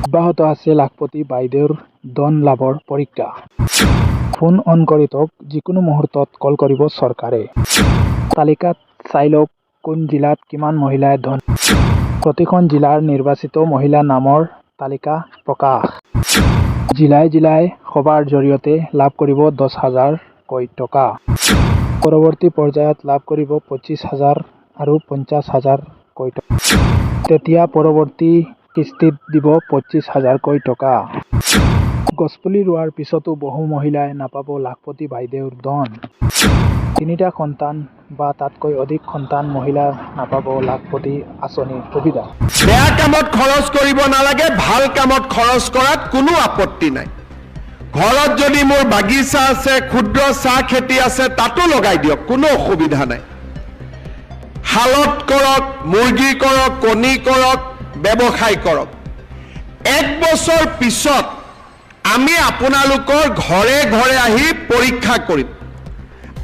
অব্যাহত আছে লাখপতি বাইদেউৰ ধন লাভৰ পৰীক্ষা। ফোন অন কৰি থওক, যিকোনো মুহূৰ্তত কল কৰিব চৰকাৰে। তালিকাত চাই লওক কোন জিলাত কিমান মহিলাই ধন। প্ৰতিখন জিলাৰ নিৰ্বাচিত মহিলা নামৰ তালিকা প্ৰকাশ। জিলাই জিলাই সভাৰ জৰিয়তে লাভ কৰিব 10,000কৈ টকা। পৰৱৰ্তী পৰ্যায়ত লাভ কৰিব 25,000 আৰু 50,000কৈ টকা। তেতিয়া পৰৱৰ্তী কিস্তিত দিব 25,000কৈ টকা। গছপুলি ৰোৱাৰ পিছতো বহু মহিলাই নাপাব লাখপতি বাইদেউৰ ধন। 3টা সন্তান বা তাতকৈ অধিক সন্তান মহিলা নাপাব লাখপতি আঁচনিৰ সুবিধা। বেয়া কামত খৰচ কৰিব নালাগে, ভাল কামত খৰচ কৰাত কোনো আপত্তি নাই। ঘৰত যদি মোৰ বাগিচা আছে, ক্ষুদ্ৰ চাহ খেতি আছে, তাতো লগাই দিয়ক, কোনো অসুবিধা নাই। শালত কৰক, মুৰ্গী কৰক, কণী কৰক, ব্যৱসায় কৰক। 1 বছৰ পিছত আমি আপোনালোকৰ ঘৰে ঘৰে আহি পৰীক্ষা কৰিম।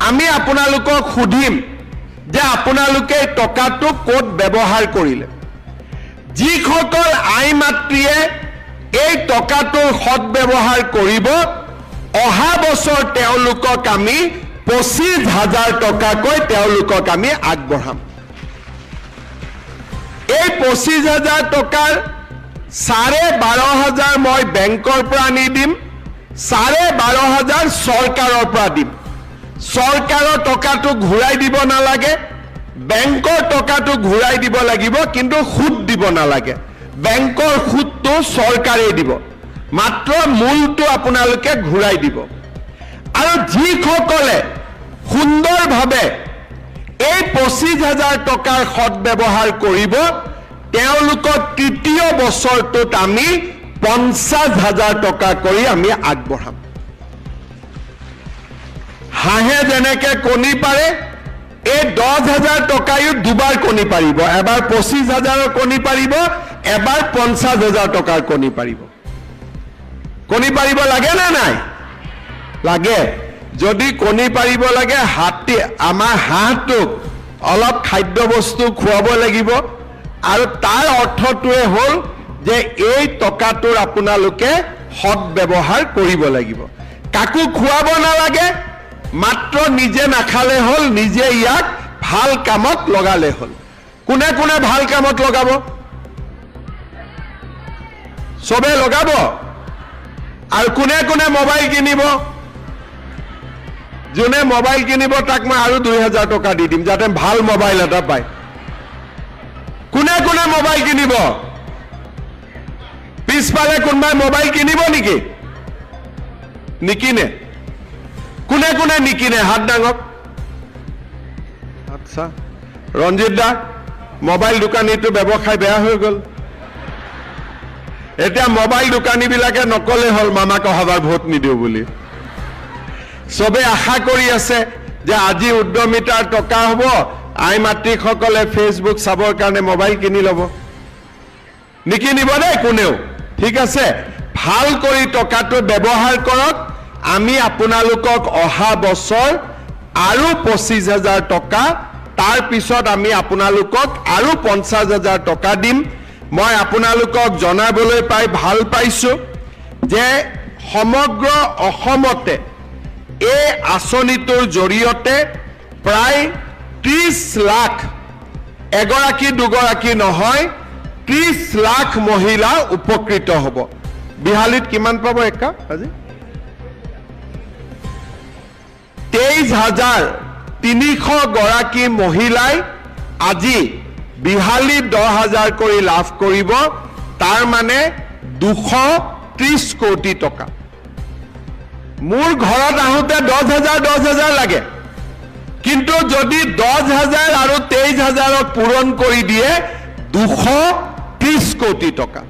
আমি আপোনালোকক সুধিম যে আপোনালোকে টকাটো ক'ত ব্যৱহাৰ কৰিলে। যিসকল আই মাতৃয়ে এই টকাটোৰ সৎ ব্যৱহাৰ কৰিব, অহা বছৰ তেওঁলোকক আমি 25,000 টকাকৈ তেওঁলোকক আমি আগবঢ়াম। এই 25,000 টকাৰ 12,500 মই বেংকৰ পৰা আনি দিম, 12,500 চৰকাৰৰ পৰা দিম। চৰকাৰৰ টকাটো ঘূৰাই দিব নালাগে, বেংকৰ টকাটো ঘূৰাই দিব লাগিব, কিন্তু সুদ দিব নালাগে। বেংকৰ সুদটো চৰকাৰে দিব, মাত্ৰ মূলটো আপোনালোকে ঘূৰাই দিব। আৰু যিসকলে সুন্দৰভাৱে এই 25,000 টকাৰ সৎ ব্যৱহাৰ কৰিব, তেওঁলোকক তৃতীয় বছৰটোত আমি 50,000 টকা কৰি আমি আগবঢ়াম। হাঁহে যেনেকে কণী পাৰে, এই 10,000 টকায়ো দুবাৰ কণী পাৰিব। এবাৰ 25,000ৰ কণী পাৰিব, এবাৰ 50,000 টকাৰ কণী পাৰিব। কণী পাৰিব লাগে নে নাই? লাগে। যদি কণী পাৰিব লাগে, আমাৰ হাঁহটোক অলপ খাদ্য বস্তু খুৱাব লাগিব। আৰু তাৰ অৰ্থটোৱে হ'ল যে এই টকাটোৰ আপোনালোকে সৎ ব্যৱহাৰ কৰিব লাগিব। কাকো খুৱাব নালাগে, মাত্ৰ নিজে নাখালে হ'ল, নিজে ইয়াক ভাল কামত লগালে হ'ল। কোনে কোনে ভাল কামত লগাব? চবে লগাব। আৰু কোনে কোনে মোবাইল কিনিব? যোনে মোবাইল কিনিব তাক মই আৰু 2,000 টকা দি দিম, যাতে ভাল মোবাইল এটা পায়। কোনে কোনে মোবাইল কিনিব? পিছফালে কোনোবাই মোবাইল কিনিব নেকি? নিকিনে। কোনে কোনে নিকিনে? হাত দাঙক। আচ্ছা, ৰঞ্জিত দা, মোবাইল দোকানীটো ব্যৱসায় বেয়া হৈ গ'ল। এতিয়া মোবাইল দোকানীবিলাকে নকলে হ'ল মামাক অহাবাৰ ভোট নিদিওঁ বুলি। চবে আশা কৰি আছে যে আজি উদ্যমিতাৰ টকা হ'ব, আই মাতৃসকলে ফেচবুক চাবৰ কাৰণে মোবাইল কিনি ল'ব। নিকিনিব দেই কোনেও, ঠিক আছে? ভাল কৰি টকাটো ব্যৱহাৰ কৰক। আমি আপোনালোকক অহা বছৰ আৰু 25,000 টকা, তাৰ পিছত আমি আপোনালোকক আৰু 50,000 টকা দিম। মই আপোনালোকক জনাবলৈ পাই ভাল পাইছোঁ যে সমগ্ৰ অসমতে এই আঁচনিটোৰ জৰিয়তে প্ৰায় 30 লাখ, এগৰাকী দুগৰাকী নহয়, 30 লাখ মহিলা উপকৃত হ'ব। বিহালীত কিমান পাব একা আজি? 23,300 গৰাকী মহিলাই আজি বিহালীত 10,000 কৰি লাভ কৰিব। তাৰ মানে 230 কোটি টকা। মোৰ ঘৰত আহোঁতে 10,000 লাগে, কিন্তু যদি 10,000 আৰু 23,000ক পূৰণ কৰি দিয়ে 230 কোটি টকা।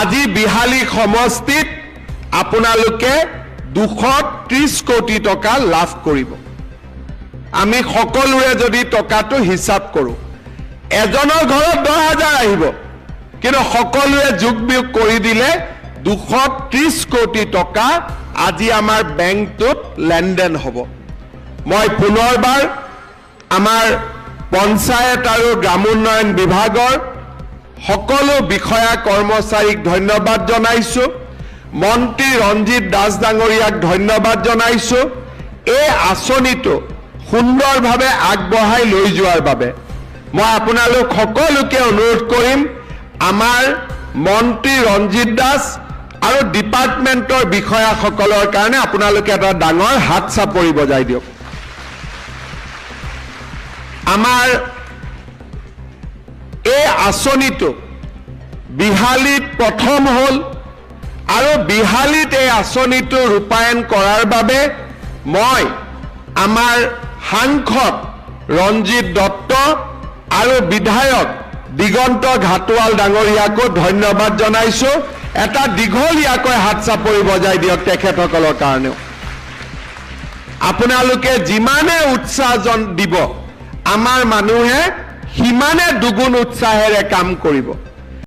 আজি বিহালী সমষ্টিত আপোনালোকে 230 কোটি টকা লাভ কৰিব। আমি সকলোৰে যদি টকাটো হিচাপ কৰোঁ, এজনৰ ঘৰত 10,000 আহিব, কিন্তু সকলোৱে যোগ বিয়োগ কৰি দিলে 230 কোটি টকা আজি আমাৰ বেংকটোত লেনদেন হ'ব। মই পুনৰবাৰ আমাৰ পঞ্চায়ত আৰু গ্ৰামোন্নয়ন বিভাগৰ সকলো বিষয়া কৰ্মচাৰীক ধন্যবাদ জনাইছোঁ। মন্ত্ৰী ৰঞ্জিত দাস ডাঙৰীয়াক ধন্যবাদ জনাইছোঁ এই আঁচনিটো সুন্দৰভাৱে আগবঢ়াই লৈ যোৱাৰ বাবে। মই আপোনালোক সকলোকে অনুৰোধ কৰিম আমাৰ মন্ত্ৰী ৰঞ্জিত দাস আৰু ডিপাৰ্টমেণ্টৰ বিষয়াসকলৰ কাৰণে আপোনালোকে এটা ডাঙৰ হাত চাপৰি বজাই দিয়ক। আমাৰ এই আঁচনিটো বিহালীত প্ৰথম হ'ল আৰু বিহালীত এই আঁচনিটো ৰূপায়ণ কৰাৰ বাবে মই আমাৰ সাংসদ ৰঞ্জিত দত্ত আৰু বিধায়ক দিগন্ত ঘাটোৱাল ডাঙৰীয়াকো ধন্যবাদ জনাইছোঁ। এটা দীঘলীয়াকৈ হাত চাপৰি বজাই দিয়ক তেখেতসকলৰ কাৰণেও। আপোনালোকে যিমানে উৎসাহ দিব আমাৰ মানুহে সিমানে দুগুণ উৎসাহেৰে কাম কৰিব।